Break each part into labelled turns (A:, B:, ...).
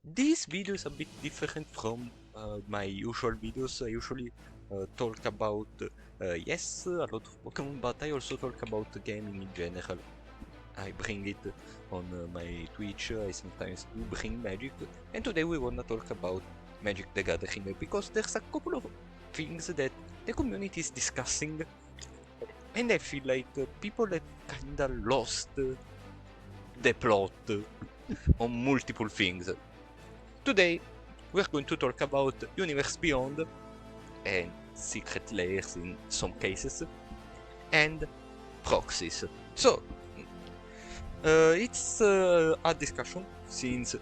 A: This video is a bit different from my usual videos. I usually talk about, yes, a lot of Pokemon, but I also talk about gaming in general. I bring it on my Twitch, I sometimes do bring Magic, and today we wanna talk about Magic the Gathering because there's a couple of things that the community is discussing, and I feel like people have kinda lost the plot on multiple things. Today, we're going to talk about Universe Beyond and secret layers in some cases, and proxies. So, it's a discussion since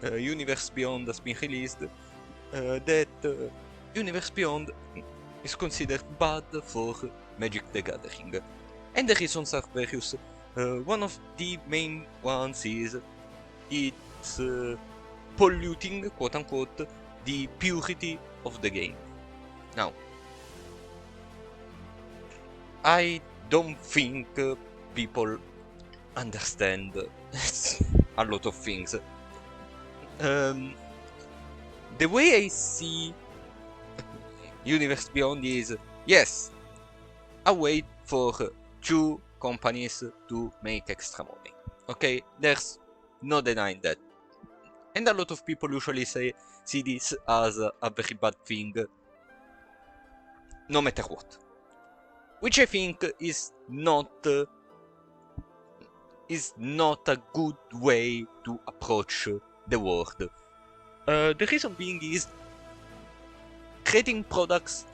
A: Universe Beyond has been released that Universe Beyond is considered bad for Magic the Gathering. And the reasons are various. One of the main ones is it's polluting, quote unquote, the purity of the game. Now, I don't think people understand a lot of things. The way I see Universe Beyond is, yes, a way for two companies to make extra money. Okay, there's no denying that. And a lot of people usually see this as a very bad thing, no matter what. Which I think is not a good way to approach the world. The reason being is creating products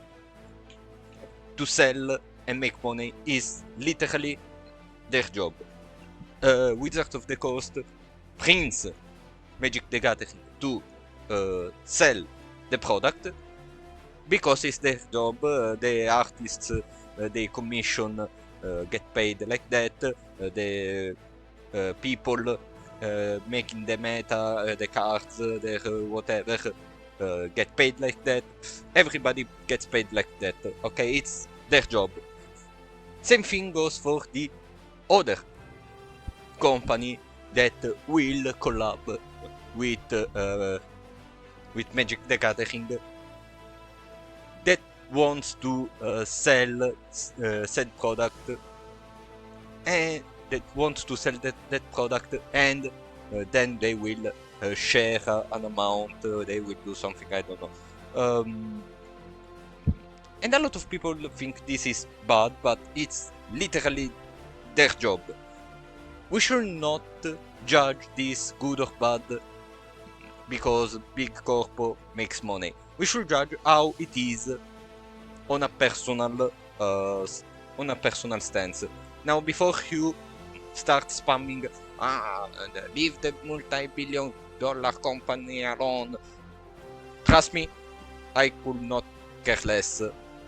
A: to sell and make money is literally their job. Wizards of the Coast prints Magic the Gathering to sell the product because it's their job. The artists they commission get paid like that. The people making the meta, the cards, the whatever get paid like that. Everybody gets paid like that. Okay, it's their job. Same thing goes for the other company that will collab with Magic the Gathering that wants to sell said product and that wants to sell that product, and then they will share an amount, they will do something, I don't know. And a lot of people think this is bad, but it's literally their job. We should not judge this good or bad because big corpo makes money. We should judge how it is on a personal stance. Now, before you start spamming, leave the multi-billion-dollar company alone. Trust me, I could not care less.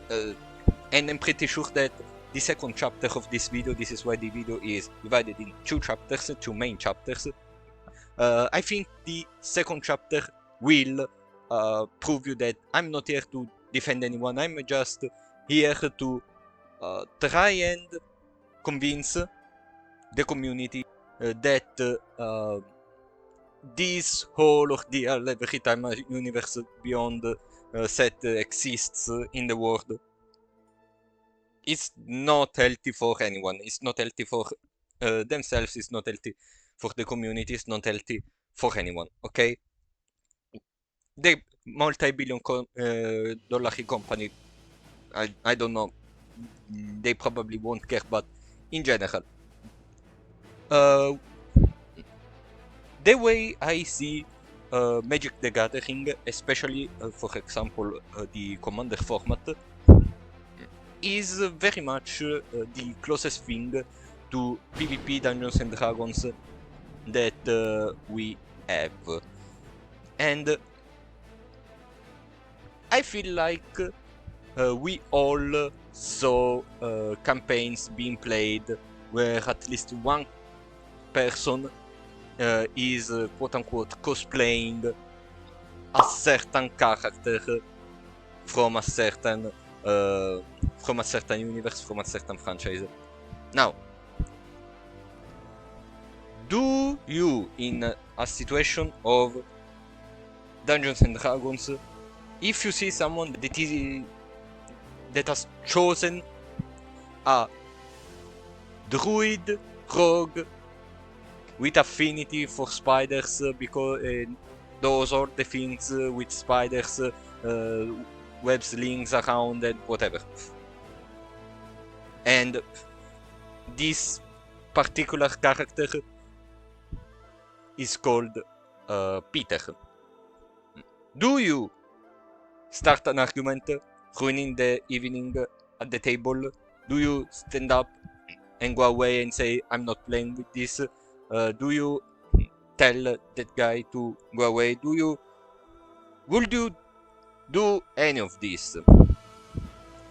A: And I'm pretty sure that the second chapter of this video, this is why the video is divided in two chapters, two main chapters. I think the second chapter will prove you that I'm not here to defend anyone. I'm just here to try and convince the community that this whole ordeal, every time a Universe Beyond set exists in the world, it's not healthy for anyone. It's not healthy for themselves. It's not healthy for the community. It's not healthy for anyone. Okay? The multi-billion dollar company, I don't know. They probably won't care, but in general, the way I see Magic the Gathering, especially for example the Commander format, is very much the closest thing to PvP Dungeons and Dragons that we have. And I feel like we all saw campaigns being played where at least one person is quote-unquote cosplaying a certain character from a certain universe, from a certain franchise. Now, do you, in a situation of Dungeons and Dragons, if you see someone that has chosen a druid rogue with affinity for spiders, because those are the things with spiders, web slings around and whatever. And this particular character is called Peter. Do you start an argument, ruining the evening at the table? Do you stand up and go away and say, I'm not playing with this? Do you tell that guy to go away? Would you do any of this?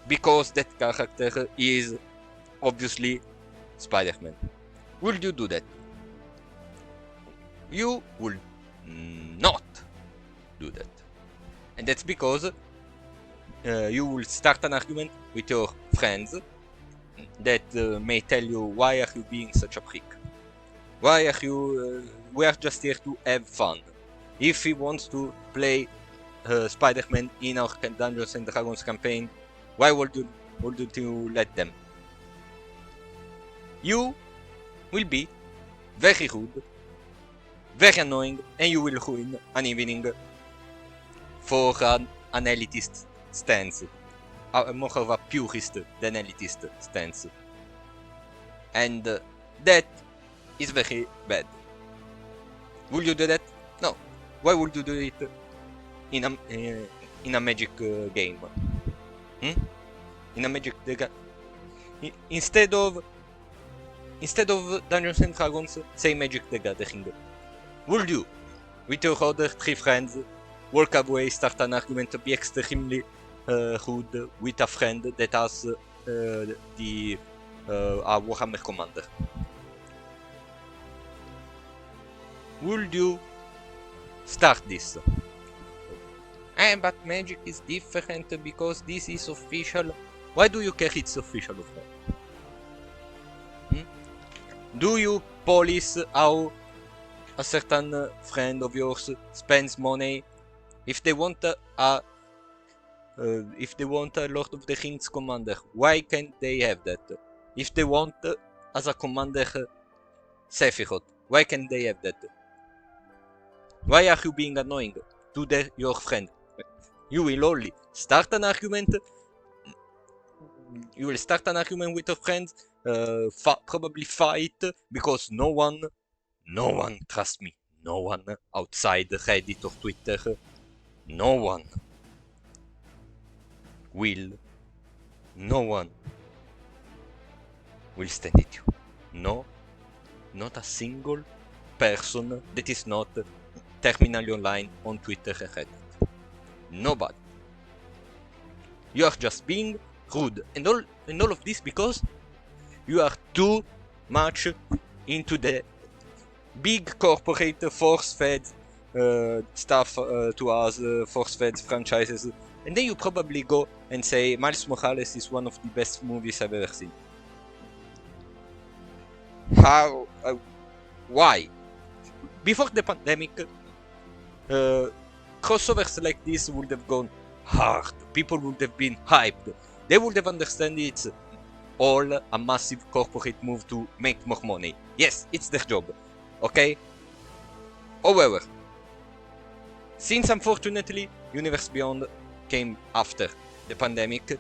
A: Because that character is obviously Spider-Man. Would you do that? You will not do that. And that's because you will start an argument with your friends that may tell you, why are you being such a prick? Why are you... we are just here to have fun. If he wants to play Spider-Man in our Dungeons and Dragons campaign, why wouldn't you let them? You will be very rude, very annoying, and you will ruin an evening for an elitist stance. More of a purist than elitist stance. And that is very bad. Will you do that? No. Why would you do it in a magic game? In a magic instead of Dungeons and Dragons, say Magic the Gathering. Would you, with your other 3 friends, walk away, start an argument, be extremely rude with a friend that has a Warhammer commander? Would you start this? But Magic is different because this is official. Why do you care it's official? Do you police how a certain friend of yours spends money? If they want a Lord of the Rings commander, why can't they have that? If they want as a commander Sephiroth, why can't they have that? Why are you being annoying to your friend? You will only start an argument. You will start an argument with your friends, probably fight, because no one, trust me, no one outside Reddit or Twitter, no one will stand with you. No, not a single person that is not terminally online on Twitter and Reddit. Nobody. You are just being rude, and all of this because you are too much into the big corporate force-fed stuff to us, force-fed franchises, and then you probably go and say Miles Morales is one of the best movies I've ever seen. How? Why? Before the pandemic, crossovers like this would have gone hard. People would have been hyped. They would have understood it's all a massive corporate move to make more money. Yes, it's their job. Okay? However, since unfortunately Universe Beyond came after the pandemic,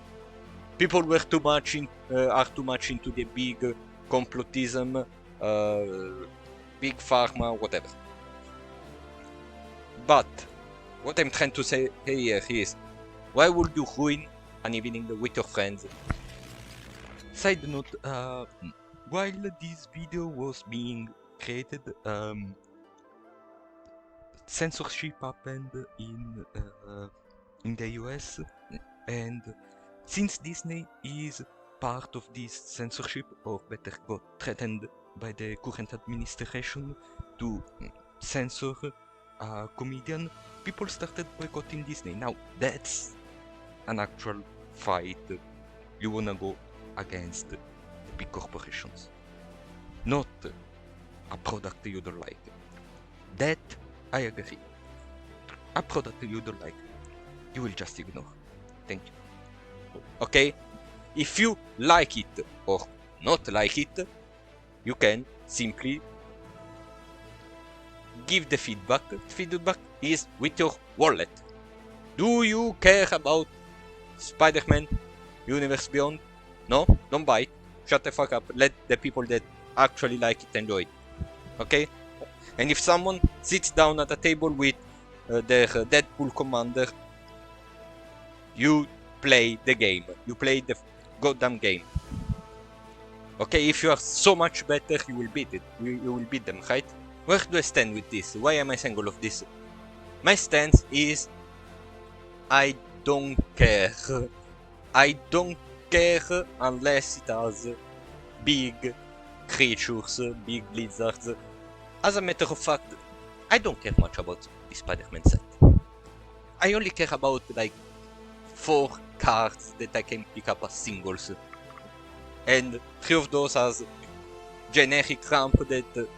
A: people were are too much into the big complotism, big pharma, whatever. But what I'm trying to say here is, why would you ruin an evening with your friends? Side note, while this video was being created, censorship happened in the US, and since Disney is part of this censorship, or better got threatened by the current administration to censor a comedian, people started boycotting Disney. Now that's an actual fight. You wanna go against the big corporations, not a product you don't like. That I agree. a product you don't like, you will just ignore. Thank you. Okay? If you like it or not like it, you can simply give the feedback. Feedback is with your wallet. Do you care about Spider-Man Universe Beyond? No? Don't buy it. Shut the fuck up. Let the people that actually like it enjoy it. Okay? And if someone sits down at a table with their Deadpool commander, you play the game. You play the goddamn game. Okay, if you are so much better, you will beat it. You will beat them, right? Where do I stand with this? Why am I saying all of this? My stance is I don't care. I don't care unless it has big creatures, big lizards. As a matter of fact, I don't care much about the Spider-Man set. I only care about like 4 cards that I can pick up as singles. And 3 of those as generic ramp that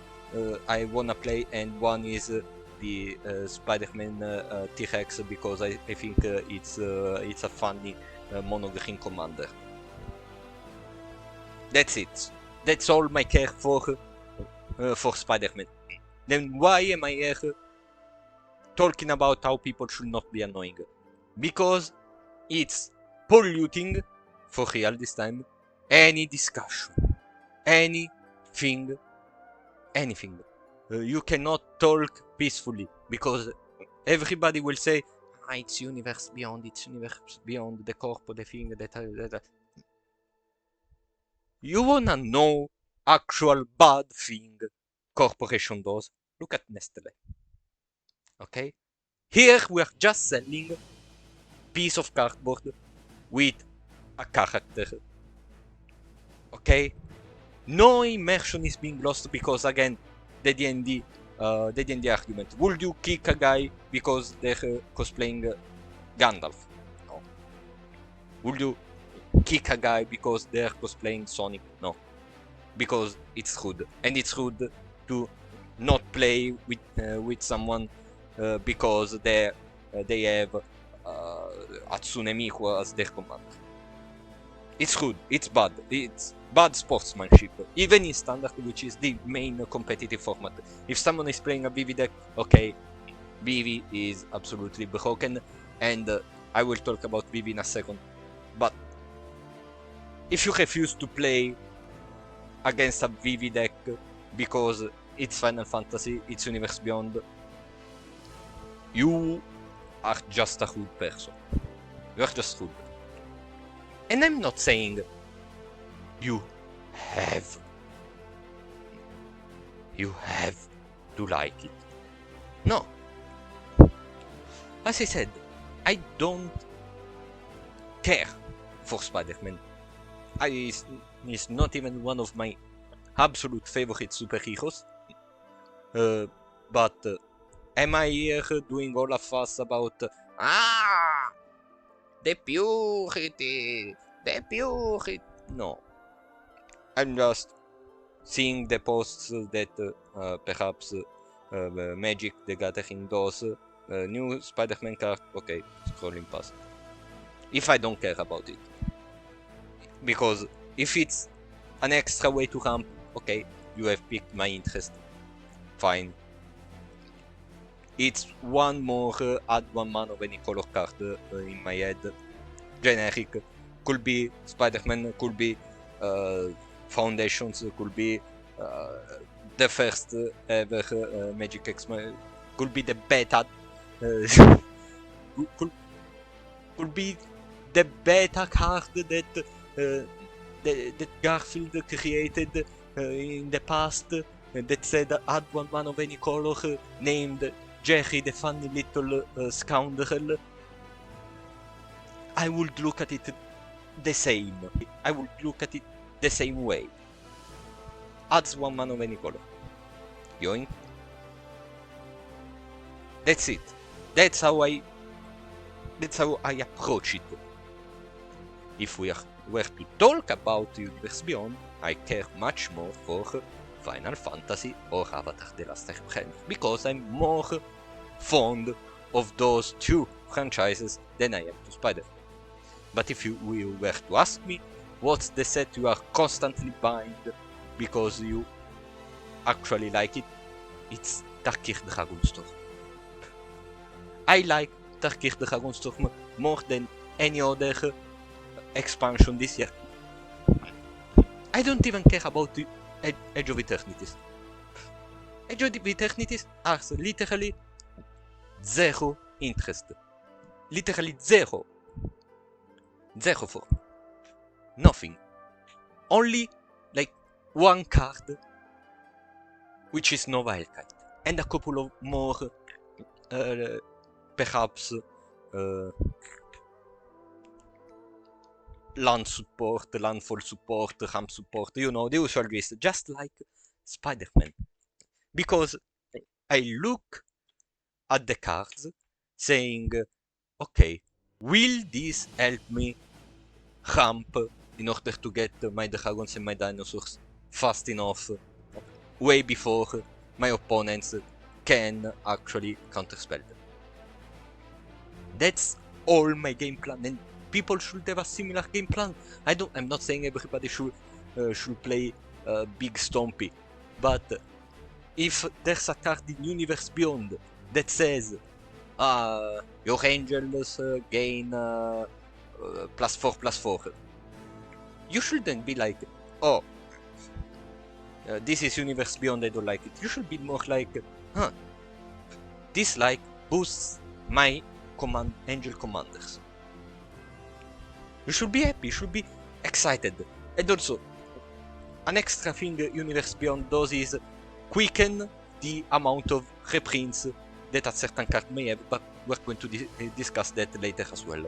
A: I wanna play, and 1 is the Spider-Man T-Rex because I think it's a funny mono-green commander. That's it. That's all my care for Spider-Man. Then why am I here talking about how people should not be annoying? Because it's polluting, for real this time, any discussion, anything. You cannot talk peacefully because everybody will say, it's Universe Beyond, it's Universe Beyond, the corpo, the thing, that. You wanna know actual bad thing corporation does? Look at Nestle. Okay? Here we are just selling piece of cardboard with a character. Okay? No immersion is being lost because again, the D&D argument. Would you kick a guy because they're cosplaying Gandalf? No. Would you kick a guy because they're cosplaying Sonic? No. Because it's rude. And it's rude to not play with someone because they have Hatsune Miku as their commander. It's rude, it's bad, it's bad sportsmanship, even in Standard, which is the main competitive format. If someone is playing a BV deck, okay, BV is absolutely broken, and I will talk about BV in a second, but if you refuse to play against a BV deck because it's Final Fantasy, it's Universe Beyond, you are just a rude person. You are just rude. And I'm not saying you have to like it. No. As I said, I don't care for Spider-Man. He's not even one of my absolute favorite superheroes. But am I here doing all a fuss about the purity? No. I'm just seeing the posts that perhaps Magic the Gathering does. New Spider-Man card, okay, scrolling past. If I don't care about it. Because if it's an extra way to ramp, okay, you have piqued my interest. Fine. It's one more add 1 mana of any color card in my head. Generic. Could be Spider-Man, could be Foundations, could be the first ever Magic X, could be the beta, could be the beta card that Garfield created in the past that said add 1 mana of any color, named Jerry the funny little scoundrel. I would look at it the same. I would look at it the same way. Adds 1 mana of any color. Yoink. That's it. That's how I approach it. If we were to talk about Universe Beyond, I care much more for Final Fantasy or Avatar: The Last Airbender, because I'm more fond of those two franchises than I am to Spider-Man. But if you were to ask me, what's the set you are constantly buying because you actually like it, it's Tarkir Dragonstorm. I like Tarkir Dragonstorm more than any other expansion this year. I don't even care about the Edge of Eternities. Edge of Eternities has literally zero interest. Literally zero. Zero for me. Nothing. Only like one card, which is Nova Hellkite, and a couple of more, perhaps, land support, landfall support, ramp support, you know, the usual list, just like Spider-Man. Because I look at the cards saying, okay, will this help me ramp in order to get my dragons and my dinosaurs fast enough, way before my opponents can actually counterspell them? That's all my game plan, and people should have a similar game plan. I'm not saying everybody should play Big Stompy, but if there's a card in Universe Beyond that says your angels gain +4/+4, you shouldn't be like, oh, this is Universe Beyond, I don't like it. You should be more like, this like boosts my angel commanders. You should be happy, you should be excited. And also, an extra thing Universe Beyond does is quicken the amount of reprints that a certain card may have, but we're going to discuss that later as well.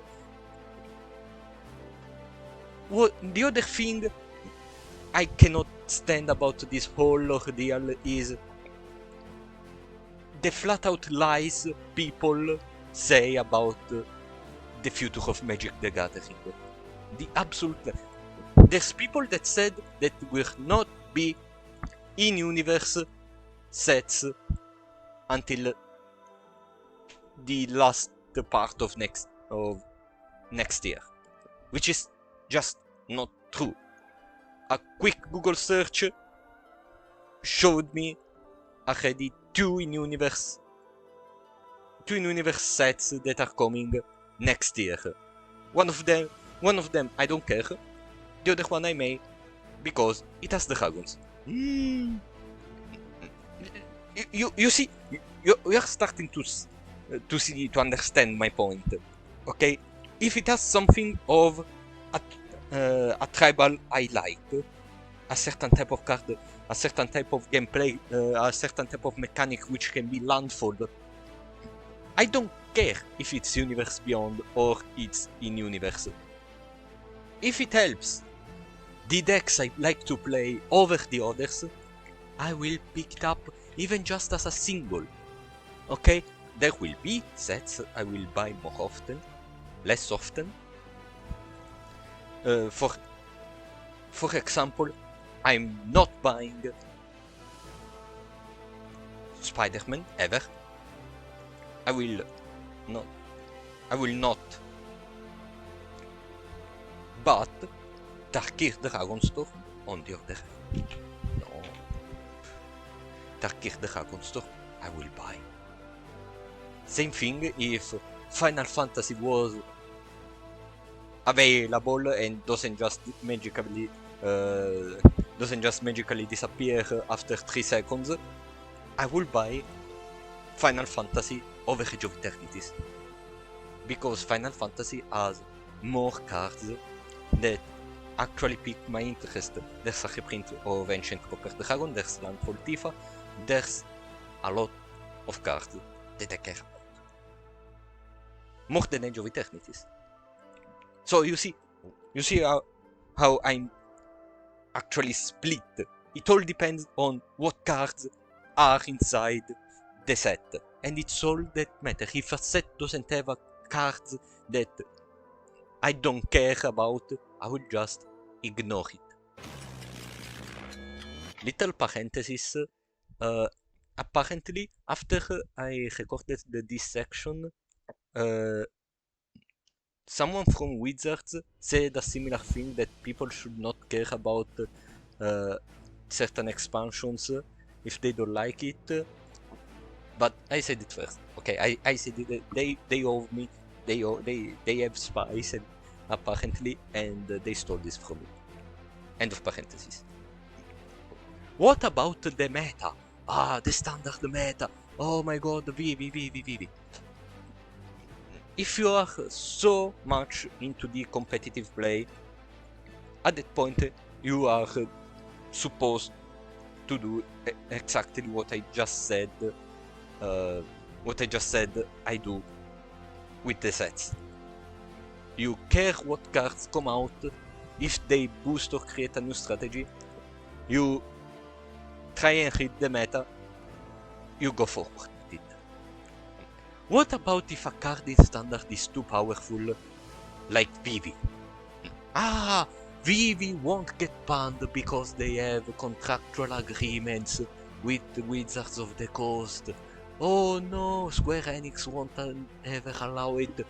A: The other thing I cannot stand about this whole ordeal is the flat-out lies people say about the future of Magic the Gathering. The absolute... There's people that said that will not be in-universe sets until the last part of next year, which is just not true. A quick Google search showed me already two in-universe sets that are coming next year. One of them I don't care. The other one I may, because it has dragons. You see, you are starting to understand my point. Okay, if it has something of a tribal I like, a certain type of card, a certain type of gameplay, a certain type of mechanic which can be landfall, I don't care if it's Universe Beyond or it's in Universe. If it helps the decks I like to play over the others, I will pick it up even just as a single. Okay, there will be sets I will buy more often, less often. For example, I'm not buying Spider-Man ever. I will not. But Tarkir Dragonstorm, on the other hand, no. Tarkir Dragonstorm, I will buy. Same thing if Final Fantasy was available and doesn't just magically disappear after 3 seconds, I will buy Final Fantasy over Age of Eternities, because Final Fantasy has more cards that actually pique my interest. There's a reprint of Ancient Copper Dragon, there's Landfall Tifa, there's a lot of cards that I care about. More than Age of Eternities. So you see how I'm actually split. It all depends on what cards are inside the set. And it's all that matters. If a set doesn't have cards that I don't care about, I will just ignore it. Little parenthesis, apparently, after I recorded this section, someone from Wizards said a similar thing, that people should not care about certain expansions if they don't like it. But I said it first. Okay, I said it. They owe me. They have spies, and apparently, and they stole this from me. End of parentheses. What about the meta? The standard meta. Oh my god, VV. If you are so much into the competitive play, at that point you are supposed to do exactly what I just said. I do with the sets. You care what cards come out, if they boost or create a new strategy, you try and read the meta, you go forward with it. What about if a card in standard is too powerful, like Vivi? Vivi won't get banned because they have contractual agreements with the Wizards of the Coast. Oh no, Square Enix won't ever allow it.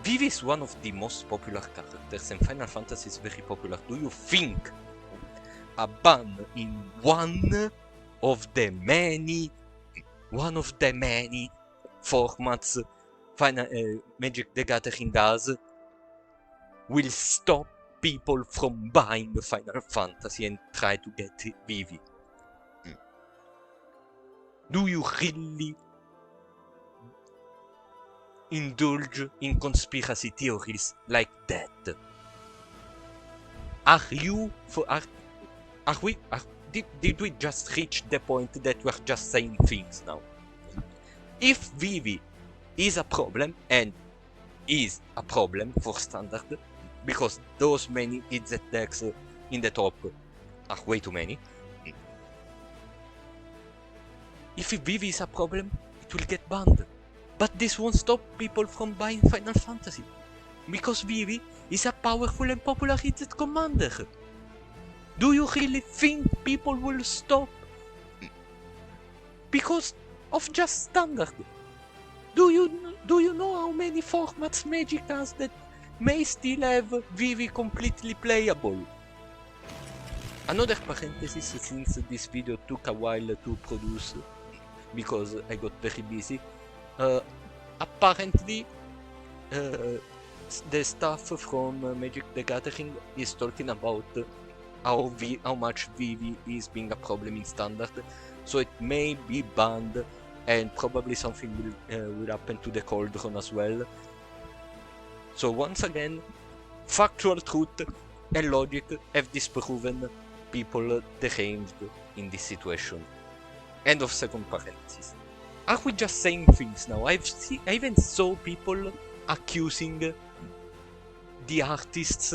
A: Vivi is one of the most popular characters, and Final Fantasy is very popular. Do you think a ban in one of the many formats Magic the Gathering does will stop people from buying Final Fantasy and try to get Vivi? Do you really indulge in conspiracy theories like that? Did we just reach the point that we're just saying things now? If Vivi is a problem, and is a problem for standard, because those many EZ decks in the top are way too many. If Vivi is a problem, it will get banned. But this won't stop people from buying Final Fantasy, because Vivi is a powerful and popular EZ commander. Do you really think people will stop because of just standard? Do you know how many formats Magic has that may still have Vivi completely playable? Another parenthesis, since this video took a while to produce because I got very busy. Apparently, the staff from Magic the Gathering is talking about how much Vivi is being a problem in standard, so it may be banned, and probably something will happen to the Cauldron as well. So once again, factual truth and logic have disproven people deranged in this situation. End of second parenthesis. Are we just saying things now? I even saw people accusing the artists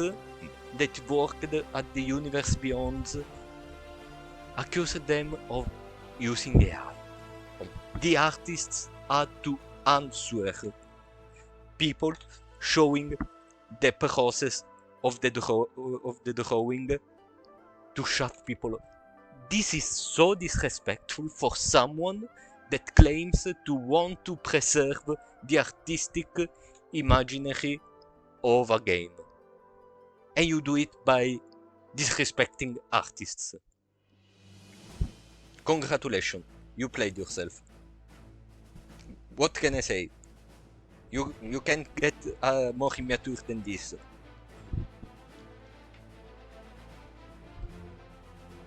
A: that worked at the Universe Beyond, accused them of using AI. The artists had to answer people showing the process of the drawing to shut people up. This is so disrespectful for someone that claims to want to preserve the artistic imaginary of a game. And you do it by disrespecting artists. Congratulations, you played yourself. What can I say? You can't get more immature than this.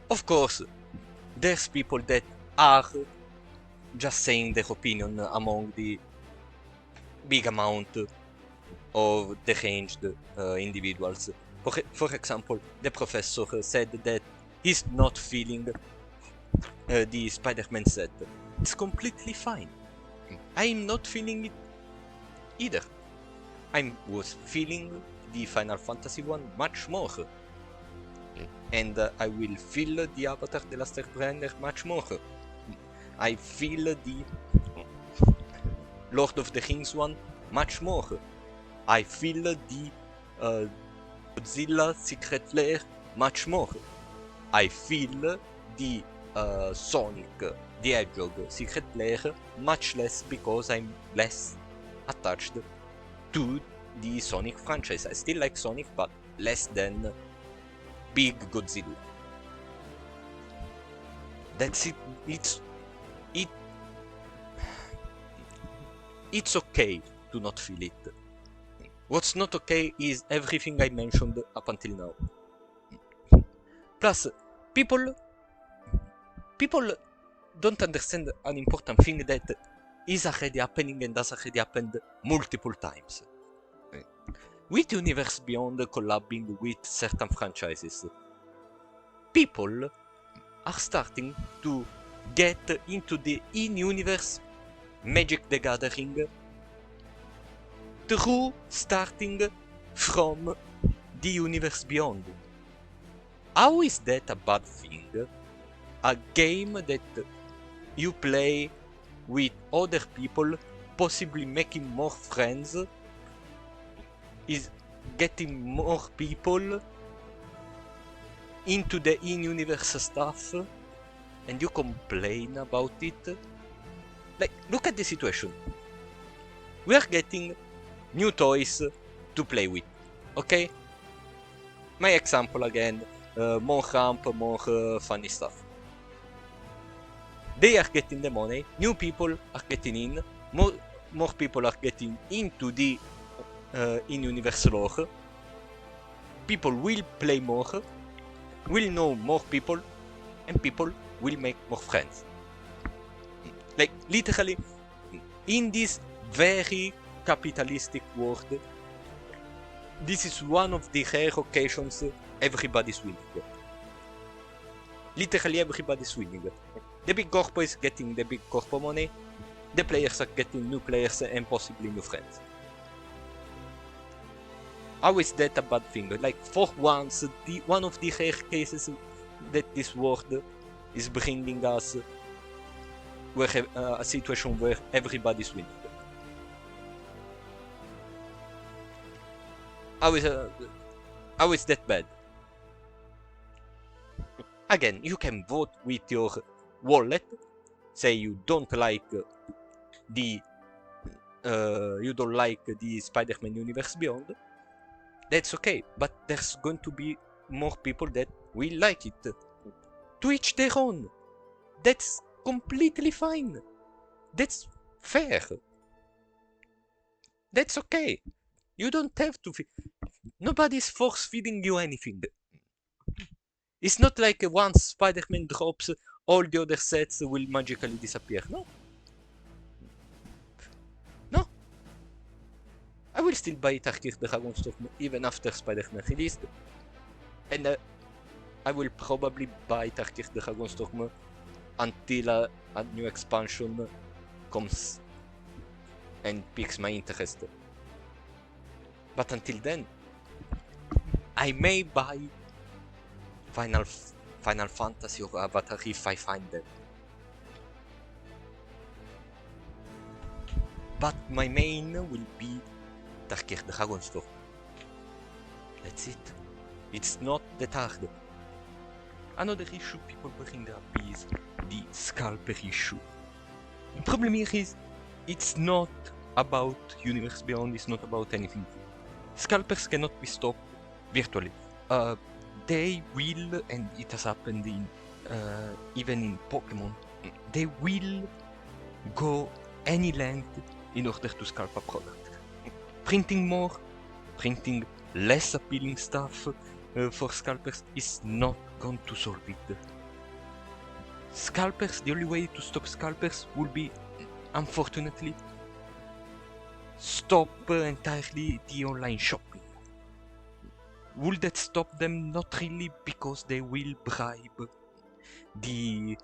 A: Of course, there's people that are just saying their opinion among the big amount of deranged individuals. For example, the professor said that he's not feeling the Spider-Man set. It's completely fine. I'm not feeling it either. I was feeling the Final Fantasy one much more. And I will feel the Avatar the Last Airbender much more. I feel the Lord of the Rings one much more. I feel the Godzilla Secret Lair much more. I feel the Sonic the Hedgehog secret player, much less because I'm less attached to the Sonic franchise. I still like Sonic, but less than big Godzilla. That's it. It's okay to not feel it. What's not okay is everything I mentioned up until now. Plus, people don't understand an important thing that is already happening and has already happened multiple times. With Universe Beyond collabing with certain franchises, people are starting to get into the in-universe Magic the Gathering through starting from the Universe Beyond. How is that a bad thing? A game that you play with other people, possibly making more friends, is getting more people into the in-universe stuff, and you complain about it? Like, look at the situation. We are getting new toys to play with, okay? My example again, more ramp, more funny stuff. They are getting the money, new people are getting in, more people are getting into the in-universe lore. People will play more, will know more people, and people will make more friends. Like, literally, in this very capitalistic world, this is one of the rare occasions everybody's winning. Literally everybody's winning. The big corpo is getting the big corpo money, the players are getting new players and possibly new friends. How is that a bad thing? Like, for once, one of the rare cases that this world is bringing us where a situation where everybody's winning. How is that bad? Again, you can vote with your wallet. Say you don't like the Spider-Man Universe Beyond. That's okay, but there's going to be more people that will like it. To each their own. That's completely fine. That's fair. That's okay. You don't have to. Nobody's force feeding you anything. It's not like once Spider-Man drops, all the other sets will magically disappear. No. No. I will still buy Tarkir the Dragonstorm even after Spider-Man released. And I will probably buy Tarkir the Dragonstorm until a new expansion comes and piques my interest. But until then, I may buy Final Fantasy or Avatar if I find them. But my main will be Tarkir the Dragonstorm. That's it. It's not that hard. Another issue people bring up is the scalper issue. The problem here is, it's not about Universe Beyond, it's not about anything. Scalpers cannot be stopped virtually. They will, and it has happened in even in Pokemon, they will go any length in order to scalp a product. Printing more, printing less appealing stuff for scalpers is not going to solve it. Scalpers, the only way to stop scalpers will be, unfortunately, stop entirely the online shopping. Will that stop them? Not really, because they will bribe the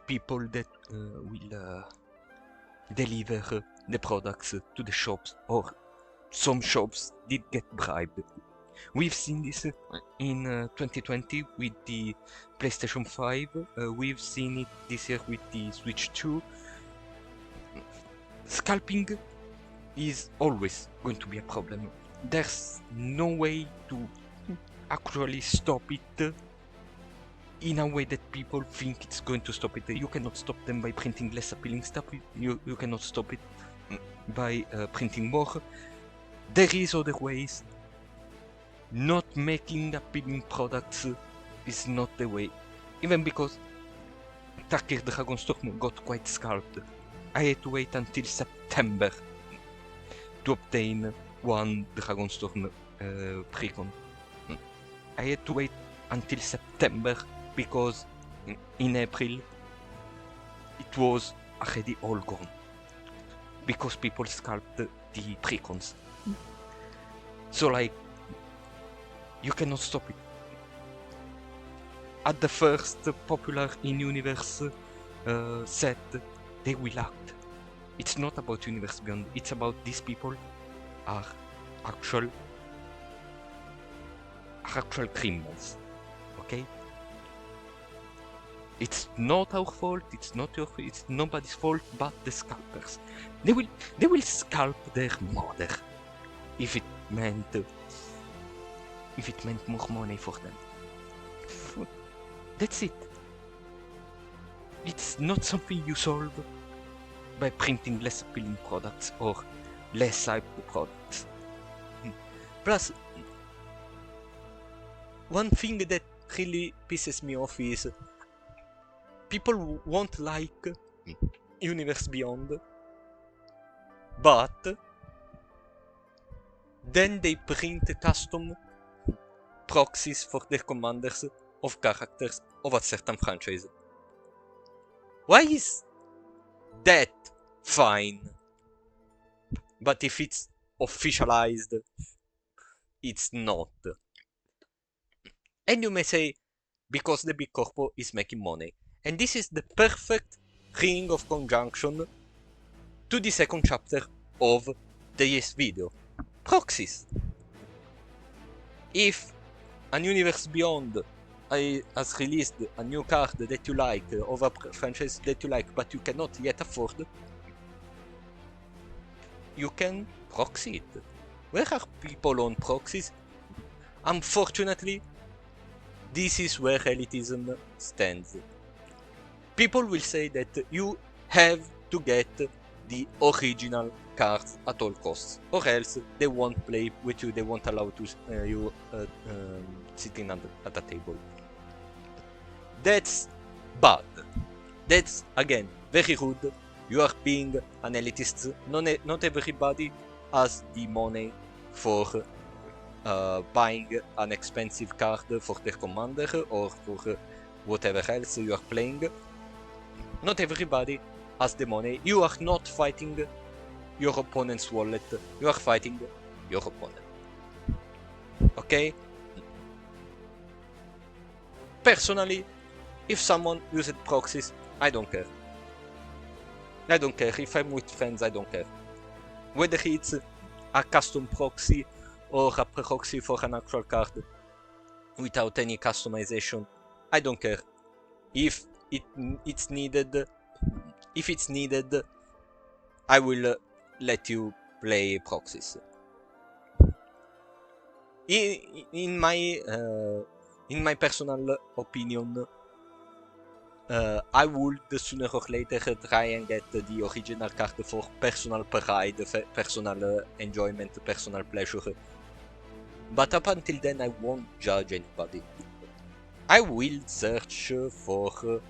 A: people that will deliver the products to the shops, or some shops did get bribed. We've seen this in 2020 with the PlayStation 5, we've seen it this year with the Switch 2. Scalping is always going to be a problem. There's no way to actually stop it in a way that people think it's going to stop it. You cannot stop them by printing less appealing stuff. You cannot stop it by printing more. There is other ways. Not making appealing products is not the way. Even because Tarkir Dragonstorm got quite scalped. I had to wait until September to obtain one Dragonstorm precon. I had to wait until September because in April it was already all gone. Because people scalped the precons. So like, you cannot stop it. At the first popular in-universe set, they will act. It's not about Universe Beyond, it's about these people are actual criminals. Okay? It's not our fault, it's not your fault, it's nobody's fault but the scalpers. They will scalp their mother if it meant more money for them. That's it. It's not something you solve by printing less appealing products or less hyped products. Plus, one thing that really pisses me off is people won't like Universe Beyond, but then they print custom proxies for their commanders of characters of a certain franchise. Why is that fine? But if it's officialized, it's not. And you may say, because the big corpo is making money. And this is the perfect ring of conjunction to the second chapter of this video. Proxies. If an Universe Beyond has released a new card that you like, of a franchise that you like, but you cannot yet afford, you can proxy it. Where are people on proxies? Unfortunately, this is where elitism stands. People will say that you have to get the original cards at all costs, or else they won't play with you, they won't allow you sitting at the table. That's bad. That's, again, very rude. You are being an elitist. Not everybody has the money for buying an expensive card for their commander or for whatever else you are playing. Not everybody has the money. You are not fighting your opponent's wallet. You are fighting your opponent. Okay? Personally, if someone used proxies, I don't care. I don't care. If I'm with friends, I don't care. Whether it's a custom proxy or a proxy for an actual card without any customization, I don't care. If it's needed, I will let you play proxies. In my personal opinion, I would sooner or later try and get the original card for personal pride, personal enjoyment, personal pleasure. But up until then, I won't judge anybody. I will search for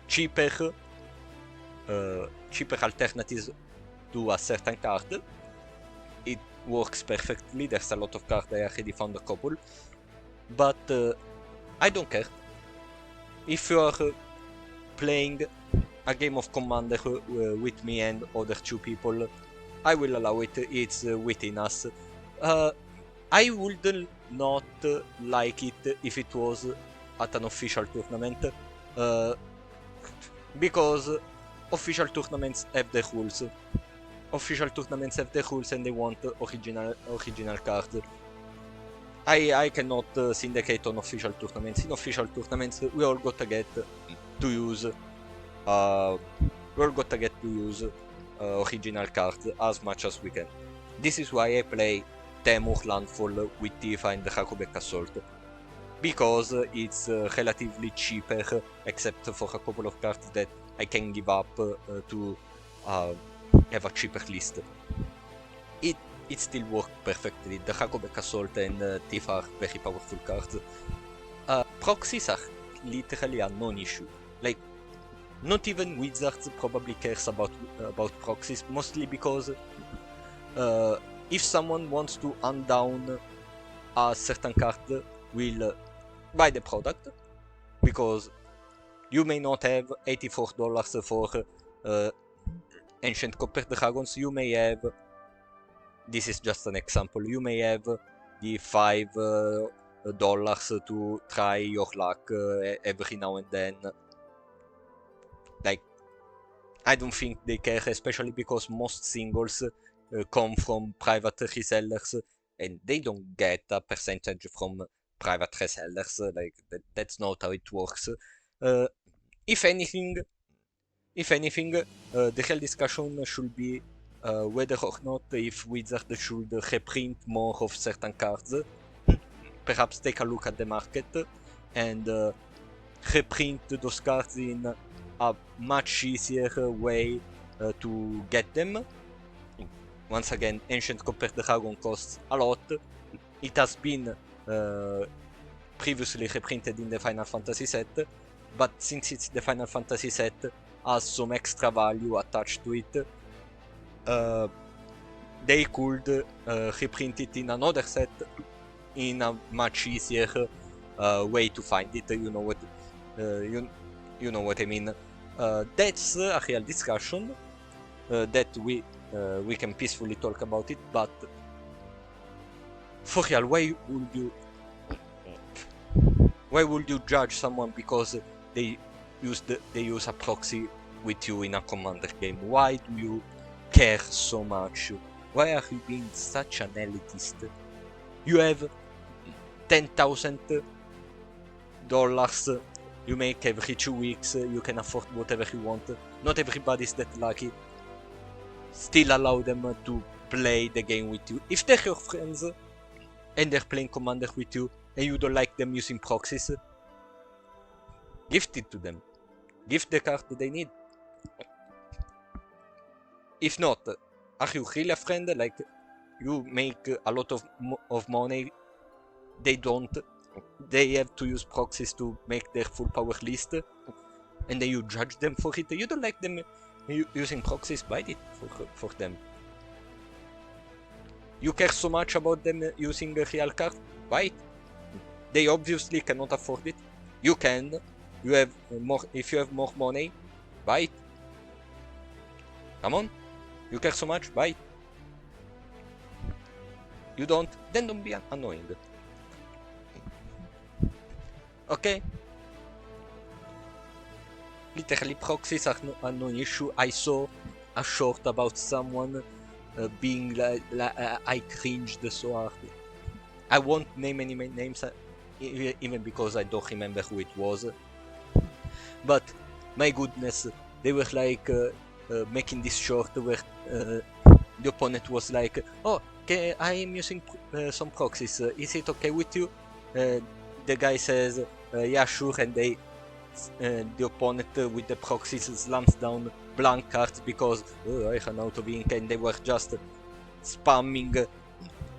A: cheaper alternatives to a certain card. It works perfectly. There's a lot of cards. I already found a couple, but I don't care. If you are playing a game of Commander with me and other two people, I will allow it. It's within us. I would not like it if it was at an official tournament, because official tournaments have the rules. Official tournaments have the rules and they want original cards. I cannot syndicate on official tournaments. In official tournaments, we all got to get to use original cards as much as we can. This is why I play Temur Landfall with Tifa and the Hakubek Assault. because it's relatively cheaper, except for a couple of cards that I can give up to have a cheaper list. It still works perfectly. The Hakobek Assault and Thief are very powerful cards. Proxies are literally a non-issue. Like, not even Wizards probably cares about proxies, mostly because if someone wants to undown a certain card, will buy the product, because you may not have $84 for Ancient Copper Dragons. You may have, this is just an example, you may have the $5 to try your luck every now and then. Like, I don't think they care, especially because most singles come from private resellers, and they don't get a percentage from private resellers. Like, that's not how it works. If anything, the real discussion should be whether or not if Wizard should reprint more of certain cards. Perhaps take a look at the market and reprint those cards in a much easier way to get them. Once again, Ancient Copper Dragon costs a lot. It has been previously reprinted in the Final Fantasy set, but since it's the Final Fantasy set, has some extra value attached to it. They could reprint it in another set in a much easier way to find it. You know what? You know what I mean. That's a real discussion that we can peacefully talk about it. But for real, why would you judge someone because they use a proxy with you in a commander game? Why do you care so much? Why are you being such an elitist? You have $10,000 you make every 2 weeks. You can afford whatever you want. Not everybody's that lucky. Still allow them to play the game with you. If they're your friends and they're playing commander with you and you don't like them using proxies, gift it to them. Gift the card they need. If not, are you really a friend? Like, you make a lot of money, they don't. They have to use proxies to make their full power list, and then you judge them for it. You don't like them using proxies, buy it for them. You care so much about them using a real card, buy it. They obviously cannot afford it. You can. You have more. If you have more money, buy it. Come on. You care so much, buy it. You don't, then don't be annoying. Okay? Literally, proxies are no issue. I saw a short about someone being like I cringed so hard. I won't name any names, even because I don't remember who it was. But my goodness, they were like making this short where the opponent was like, "Oh, okay, I am using some proxies. Is it okay with you?" The guy says, "Yeah, sure," and the opponent with the proxies slams down blank cards because I ran out of ink, and they were just spamming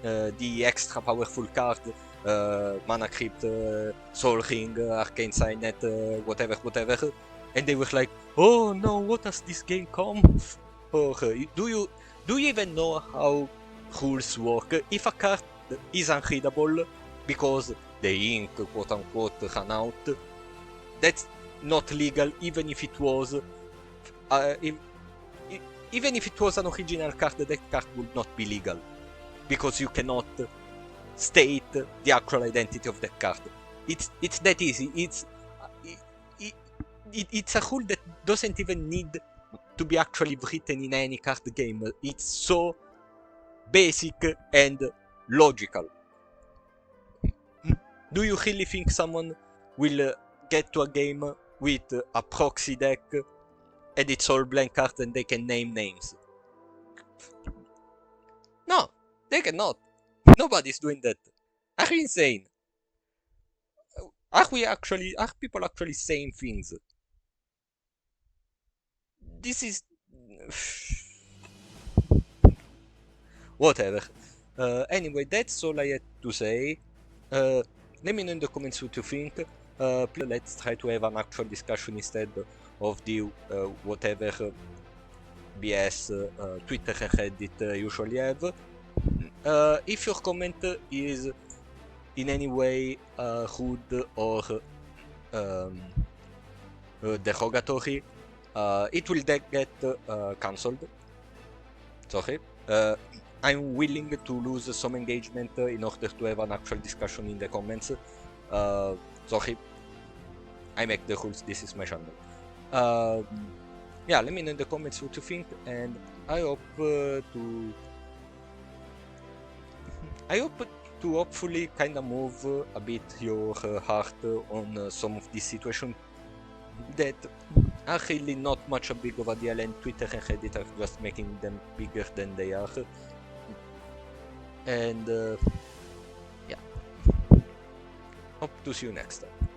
A: the extra powerful card, Mana Crypt, Soul Ring, Arcane Signet, whatever, and they were like, "Oh no, what does this game come?" Or do you even know how rules work? If a card is unreadable because the ink, quote unquote, ran out, that's not legal. Even if it was, even if it was an original card, that card would not be legal because you cannot state the actual identity of that card. It's that easy. It's a rule that doesn't even need to be actually written in any card game. It's so basic and logical. Do you really think someone will get to a game with a proxy deck and it's all blank cards and they can name names? No, they cannot. Nobody's doing that. Are you insane? Are people actually saying things? This is whatever. Anyway, that's all I had to say. Let me know in the comments what you think. Let's try to have an actual discussion instead of the whatever BS Twitter and Reddit usually have. If your comment is in any way rude or derogatory, it will get cancelled. Sorry. I'm willing to lose some engagement in order to have an actual discussion in the comments. Sorry. I make the rules, this is my channel. Yeah, let me know in the comments what you think, and I hope to hopefully kind of move a bit your heart on some of these situations that are really not much a big of a deal, and Twitter and Reddit are just making them bigger than they are. And yeah, hope to see you next time.